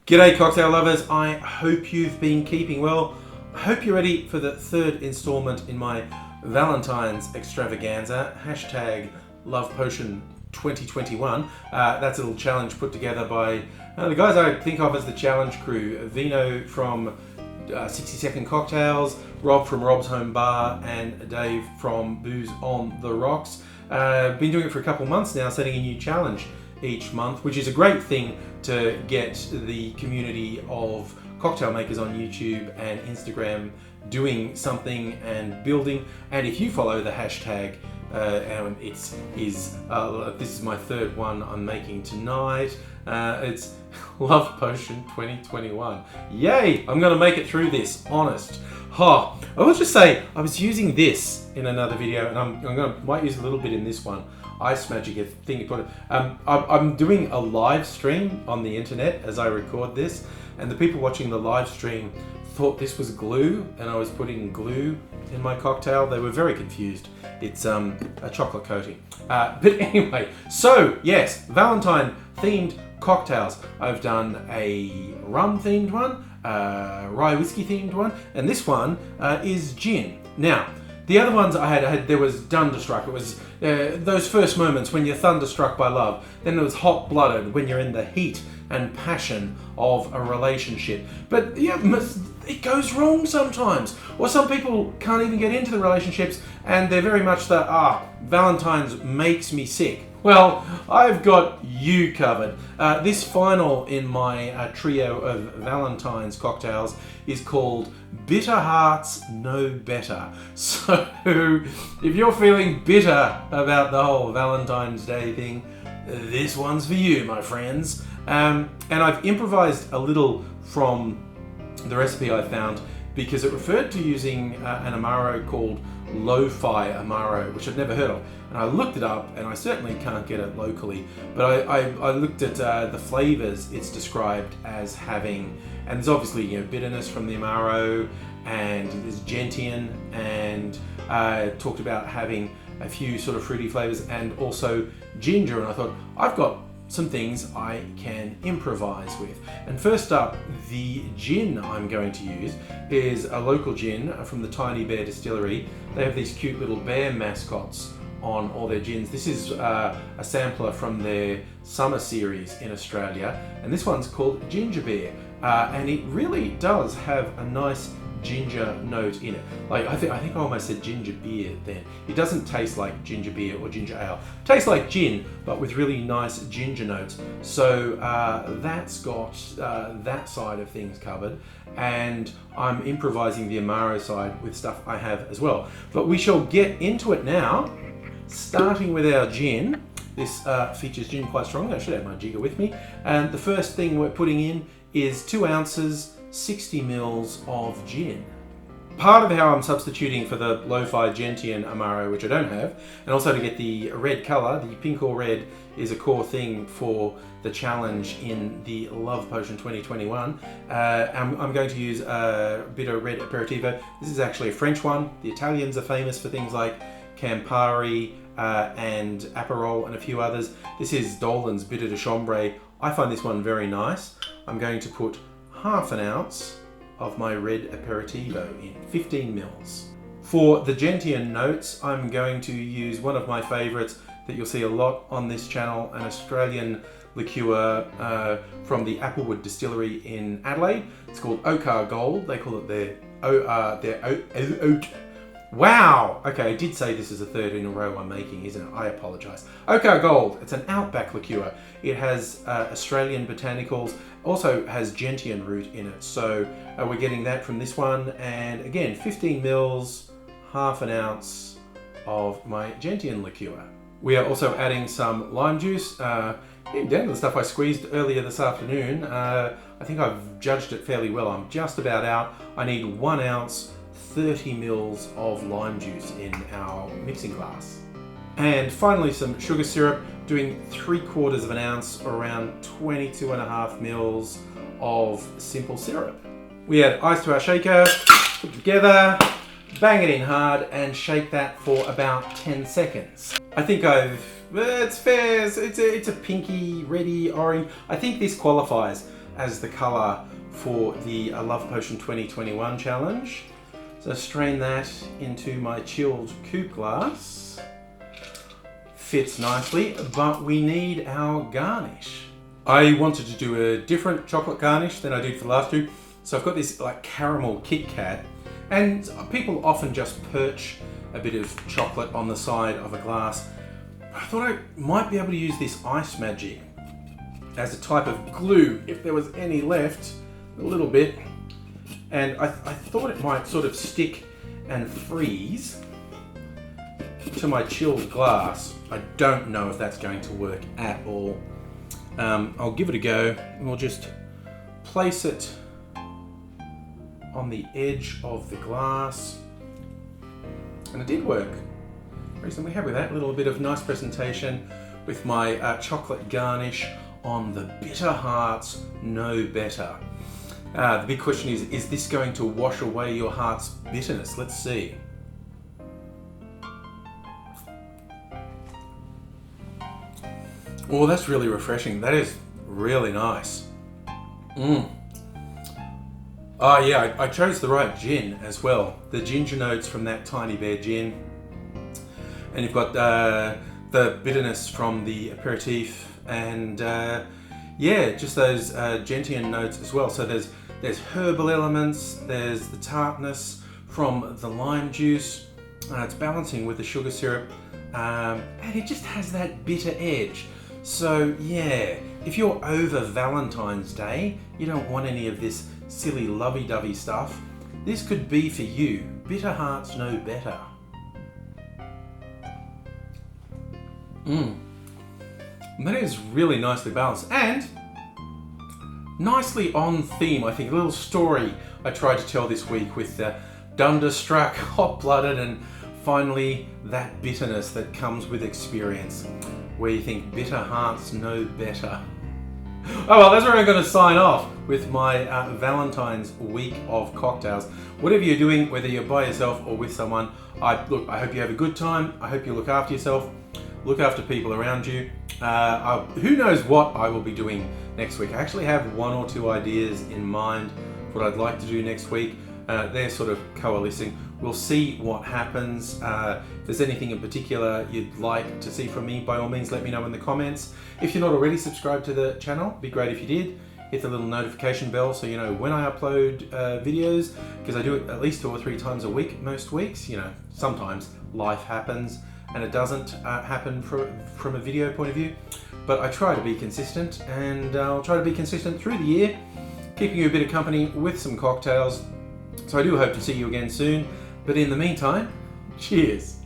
G'day cocktail lovers, I hope you've been keeping well. I hope you're ready for the third installment in my Valentine's extravaganza, hashtag Love Potion 2021. That's a little challenge put together by the guys I think of as the challenge crew. Vino from 60 Second Cocktails, Rob from Rob's Home Bar, and Dave from Booze on the Rocks. Been doing it for a couple months now, setting a new challenge each month, which is a great thing to get the community of cocktail makers on YouTube and Instagram doing something and building. And if you follow the hashtag, this is my third one I'm making tonight. It's Love Potion 2021. Yay! I'm going to make it through this, honest. I will just say, I was using this in another video, and might use a little bit in this one. Ice Magic, I think you put it. I'm doing a live stream on the internet as I record this, and the people watching the live stream thought this was glue, and I was putting glue in my cocktail. They were very confused. It's a chocolate coating. But anyway, so yes, Valentine themed cocktails. I've done a rum themed one, rye whiskey themed one, and this one is gin. Now, the other ones I had there was Thunderstruck. It was those first moments when you're thunderstruck by love. Then there was Hot Blooded, when you're in the heat and passion of a relationship. But yeah, it goes wrong sometimes. Or some people can't even get into the relationships, and they're very much Valentine's makes me sick. Well, I've got you covered. This final in my trio of Valentine's cocktails is called Bitter Hearts Know Better. So if you're feeling bitter about the whole Valentine's Day thing, this one's for you, my friends. And I've improvised a little from the recipe I found, because it referred to using an Amaro called Lo-Fi Amaro, which I'd never heard of. And I looked it up, and I certainly can't get it locally, but I looked at the flavors it's described as having, and there's obviously bitterness from the Amaro, and there's gentian, and talked about having a few sort of fruity flavors, and also ginger. And I thought, I've got some things I can improvise with. And first up, the gin I'm going to use is a local gin from the Tiny Bear Distillery. They have these cute little bear mascots on all their gins. This is a sampler from their summer series in Australia, and this one's called Ginger Beer, and it really does have a nice ginger note in it. Like I think I almost said ginger beer then. It doesn't taste like ginger beer or ginger ale. It tastes like gin, but with really nice ginger notes. So that's got that side of things covered, and I'm improvising the Amaro side with stuff I have as well. But we shall get into it now, starting with our gin. This features gin quite strongly. I should have my jigger with me. And the first thing we're putting in is 2 ounces, 60 mils of gin. Part of how I'm substituting for the Lo-Fi Gentian Amaro, which I don't have, and also to get the red colour, the pink or red is a core thing for the challenge in the Love Potion 2021. I'm going to use a bitter red aperitivo. This is actually a French one. The Italians are famous for things like Campari and Aperol and a few others. This is Dolan's Bitter de Chambray. I find this one very nice. I'm going to put half an ounce of my red aperitivo in, 15 mils. For the gentian notes, I'm going to use one of my favourites that you'll see a lot on this channel, an Australian liqueur from the Applewood Distillery in Adelaide. It's called Okar Gold. They call it their oat. Wow! Okay, I did say this is a third in a row I'm making, isn't it? I apologise. Okar Gold, it's an outback liqueur. It has Australian botanicals, also has gentian root in it. So we're getting that from this one. And again, 15 mils, half an ounce of my gentian liqueur. We are also adding some lime juice. Down to the stuff I squeezed earlier this afternoon. I think I've judged it fairly well. I'm just about out. I need 1 ounce, 30 mils of lime juice in our mixing glass. And finally some sugar syrup, doing 3/4 of an ounce, or around 22.5 mils of simple syrup. We add ice to our shaker, put it together, bang it in hard, and shake that for about 10 seconds. I think it's fair, it's a pinky, reddy, orange. I think this qualifies as the colour for the Love Potion 2021 challenge. So strain that into my chilled coupe glass. Fits nicely, but we need our garnish. I wanted to do a different chocolate garnish than I did for the last two. So I've got this like caramel Kit Kat, and people often just perch a bit of chocolate on the side of a glass. I thought I might be able to use this Ice Magic as a type of glue, if there was any left, a little bit. And I thought it might sort of stick and freeze to my chilled glass. I don't know if that's going to work at all. I'll give it a go, and we'll just place it on the edge of the glass. And it did work. Reasonably happy with that. A little bit of nice presentation with my chocolate garnish on the Bitter Hearts No Better. The big question is this going to wash away your heart's bitterness? Let's see. Oh, that's really refreshing. That is really nice. Oh yeah, I chose the right gin as well. The ginger notes from that Tiny Bear gin. And you've got the bitterness from the aperitif, and yeah, just those gentian notes as well. So there's herbal elements, there's the tartness from the lime juice. It's balancing with the sugar syrup, and it just has that bitter edge. So yeah, if you're over Valentine's Day, you don't want any of this silly lovey-dovey stuff, this could be for you. Bitter Hearts No Better. That is really nicely balanced and nicely on theme. I think a little story I tried to tell this week with the Dunderstruck, hot-blooded, and finally that bitterness that comes with experience, where you think bitter hearts know better. Oh well, that's where I'm going to sign off with my Valentine's week of cocktails. Whatever you're doing, whether you're by yourself or with someone, I hope you have a good time. I hope you look after yourself, look after people around you. Who knows what I will be doing next week. I actually have one or two ideas in mind for what I'd like to do next week. They're sort of coalescing. We'll see what happens. If there's anything in particular you'd like to see from me, by all means let me know in the comments. If you're not already subscribed to the channel, it'd be great if you did. Hit the little notification bell so you know when I upload videos, because I do it at least 2 or 3 times a week most weeks. You know, sometimes life happens and it doesn't happen from a video point of view. But I try to be consistent, and I'll try to be consistent through the year, keeping you a bit of company with some cocktails. So I do hope to see you again soon. But in the meantime, cheers.